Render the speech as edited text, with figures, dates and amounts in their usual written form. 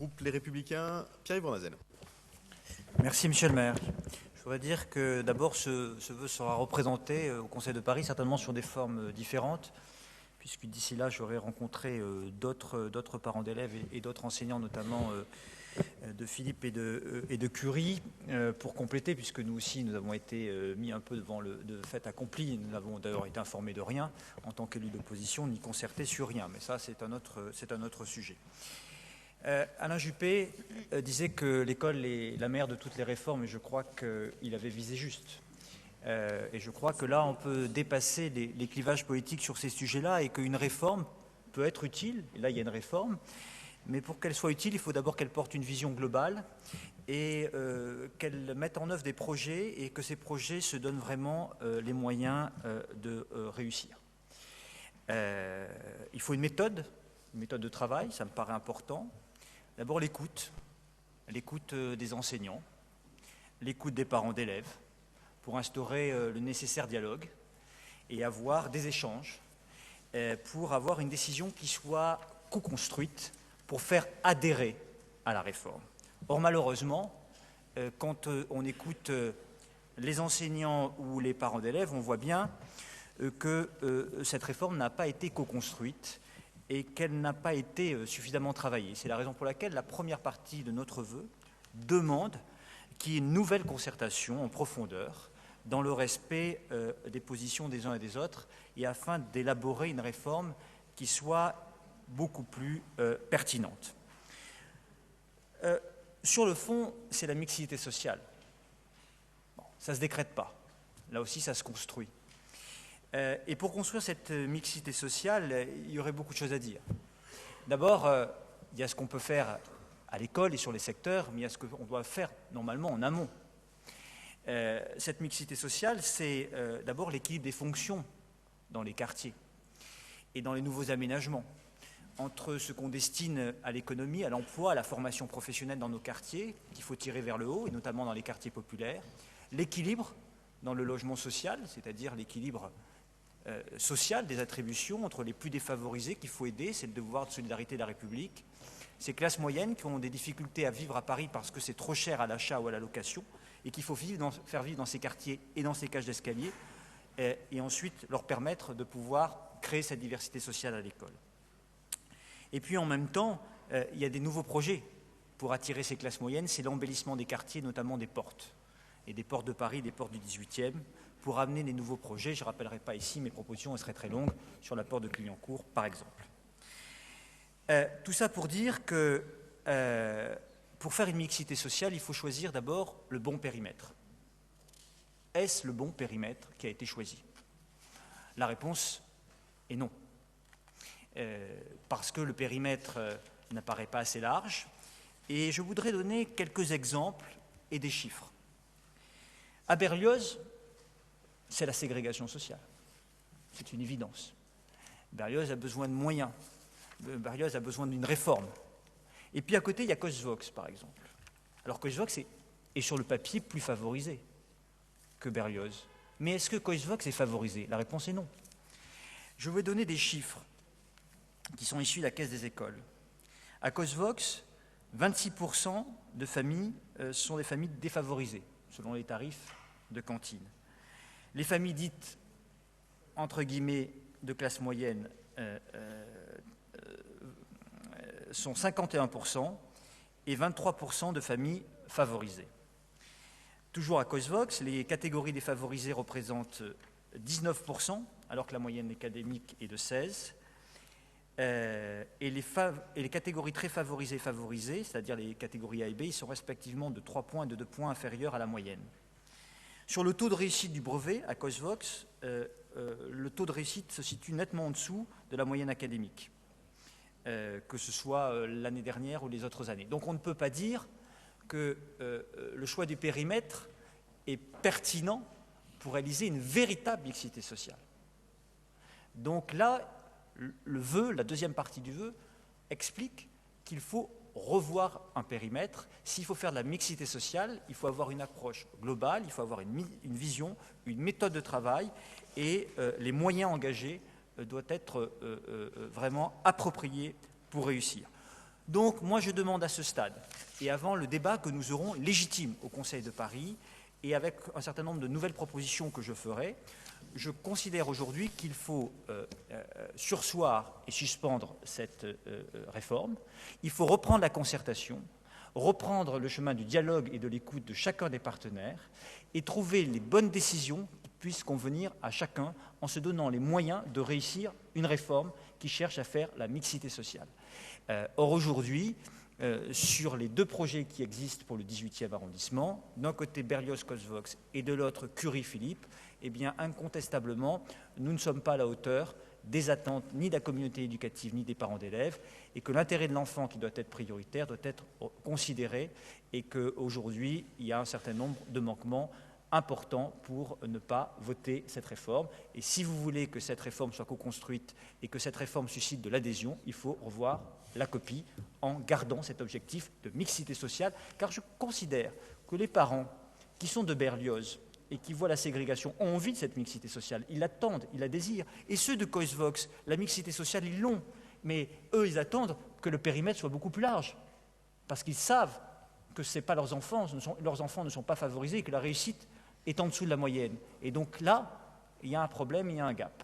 groupe Les Républicains, Pierre-Yves Nazen. Merci, monsieur le maire. Je voudrais dire que d'abord, ce vœu sera représenté au Conseil de Paris, certainement sur des formes différentes, puisque d'ici là, j'aurai rencontré d'autres parents d'élèves et d'autres enseignants, notamment de Philippe et de Curie, pour compléter, puisque nous aussi, nous avons été mis un peu devant le fait accompli. Nous n'avons d'ailleurs été informés de rien en tant qu'élus d'opposition, ni concertés sur rien. Mais ça, c'est un autre sujet. Alain Juppé disait que l'école est la mère de toutes les réformes, et je crois qu'il avait visé juste. Et je crois que là, on peut dépasser les clivages politiques sur ces sujets-là, et qu'une réforme peut être utile. Et là, il y a une réforme. Mais pour qu'elle soit utile, il faut d'abord qu'elle porte une vision globale et qu'elle mette en œuvre des projets et que ces projets se donnent vraiment les moyens de réussir. Il faut une méthode de travail, ça me paraît important. D'abord l'écoute des enseignants, l'écoute des parents d'élèves, pour instaurer le nécessaire dialogue et avoir des échanges, pour avoir une décision qui soit co-construite, pour faire adhérer à la réforme. Or, malheureusement, quand on écoute les enseignants ou les parents d'élèves, on voit bien que cette réforme n'a pas été co-construite et qu'elle n'a pas été suffisamment travaillée. C'est la raison pour laquelle la première partie de notre vœu demande qu'il y ait une nouvelle concertation en profondeur, dans le respect des positions des uns et des autres, et afin d'élaborer une réforme qui soit beaucoup plus pertinente. Sur le fond, c'est la mixité sociale. Bon, ça ne se décrète pas. Là aussi, ça se construit. Et pour construire cette mixité sociale, il y aurait beaucoup de choses à dire. D'abord, il y a ce qu'on peut faire à l'école et sur les secteurs, mais il y a ce qu'on doit faire normalement en amont. Cette mixité sociale, c'est d'abord l'équilibre des fonctions dans les quartiers et dans les nouveaux aménagements, entre ce qu'on destine à l'économie, à l'emploi, à la formation professionnelle dans nos quartiers, qu'il faut tirer vers le haut, et notamment dans les quartiers populaires, l'équilibre dans le logement social, c'est-à-dire l'équilibre social des attributions entre les plus défavorisés qu'il faut aider, c'est le devoir de solidarité de la République, ces classes moyennes qui ont des difficultés à vivre à Paris parce que c'est trop cher à l'achat ou à la location, et qu'il faut faire vivre dans ces quartiers et dans ces cages d'escalier, et ensuite leur permettre de pouvoir créer cette diversité sociale à l'école. Et puis en même temps, il y a des nouveaux projets pour attirer ces classes moyennes, c'est l'embellissement des quartiers, notamment des portes, et des portes de Paris, des portes du 18e, pour amener des nouveaux projets. Je ne rappellerai pas ici, mes propositions seraient très longues, sur la porte de Clignancourt, par exemple. Tout ça pour dire que pour faire une mixité sociale, il faut choisir d'abord le bon périmètre. Est-ce le bon périmètre qui a été choisi? La réponse est non. Parce que le périmètre n'apparaît pas assez large. Et je voudrais donner quelques exemples et des chiffres. À Berlioz, c'est la ségrégation sociale. C'est une évidence. Berlioz a besoin de moyens. Berlioz a besoin d'une réforme. Et puis à côté, il y a Cosvox, par exemple. Alors Cosvox est sur le papier plus favorisé que Berlioz. Mais est-ce que Cosvox est favorisé? La réponse est non. Je vais donner des chiffres qui sont issus de la Caisse des écoles. À Cosvox, 26% de familles sont des familles défavorisées, selon les tarifs de cantine. Les familles dites, entre guillemets, de classe moyenne sont 51% et 23% de familles favorisées. Toujours à Cosvox, les catégories défavorisées représentent 19%, alors que la moyenne académique est de 16%. Et les catégories très favorisées, c'est-à-dire les catégories A et B, ils sont respectivement de 3 points et de 2 points inférieurs à la moyenne. Sur le taux de réussite du brevet, à Cosvox, le taux de réussite se situe nettement en dessous de la moyenne académique, que ce soit l'année dernière ou les autres années. Donc on ne peut pas dire que le choix du périmètre est pertinent pour réaliser une véritable mixité sociale. Donc là, le vœu, la deuxième partie du vœu, explique qu'il faut revoir un périmètre. S'il faut faire de la mixité sociale, il faut avoir une approche globale, il faut avoir une vision, une méthode de travail, et les moyens engagés doivent être vraiment appropriés pour réussir. Donc moi je demande à ce stade, et avant le débat que nous aurons légitime au Conseil de Paris, et avec un certain nombre de nouvelles propositions que je ferai, je considère aujourd'hui qu'il faut surseoir et suspendre cette réforme. Il faut reprendre la concertation, reprendre le chemin du dialogue et de l'écoute de chacun des partenaires et trouver les bonnes décisions qui puissent convenir à chacun en se donnant les moyens de réussir une réforme qui cherche à faire la mixité sociale. Or aujourd'hui, sur les deux projets qui existent pour le 18e arrondissement, d'un côté Berlioz-Cosvox et de l'autre Curie-Philippe, eh bien incontestablement, nous ne sommes pas à la hauteur des attentes ni de la communauté éducative ni des parents d'élèves, et que l'intérêt de l'enfant qui doit être prioritaire doit être considéré, et qu'aujourd'hui, il y a un certain nombre de manquements importants pour ne pas voter cette réforme. Et si vous voulez que cette réforme soit co-construite et que cette réforme suscite de l'adhésion, il faut revoir la copie en gardant cet objectif de mixité sociale, car je considère que les parents qui sont de Berlioz et qui voient la ségrégation ont envie de cette mixité sociale, ils l'attendent, ils la désirent. Et ceux de Cosvox, la mixité sociale, ils l'ont. Mais eux, ils attendent que le périmètre soit beaucoup plus large, parce qu'ils savent que ce n'est pas leurs enfants ne sont pas favorisés et que la réussite est en dessous de la moyenne. Et donc là, il y a un problème, il y a un gap.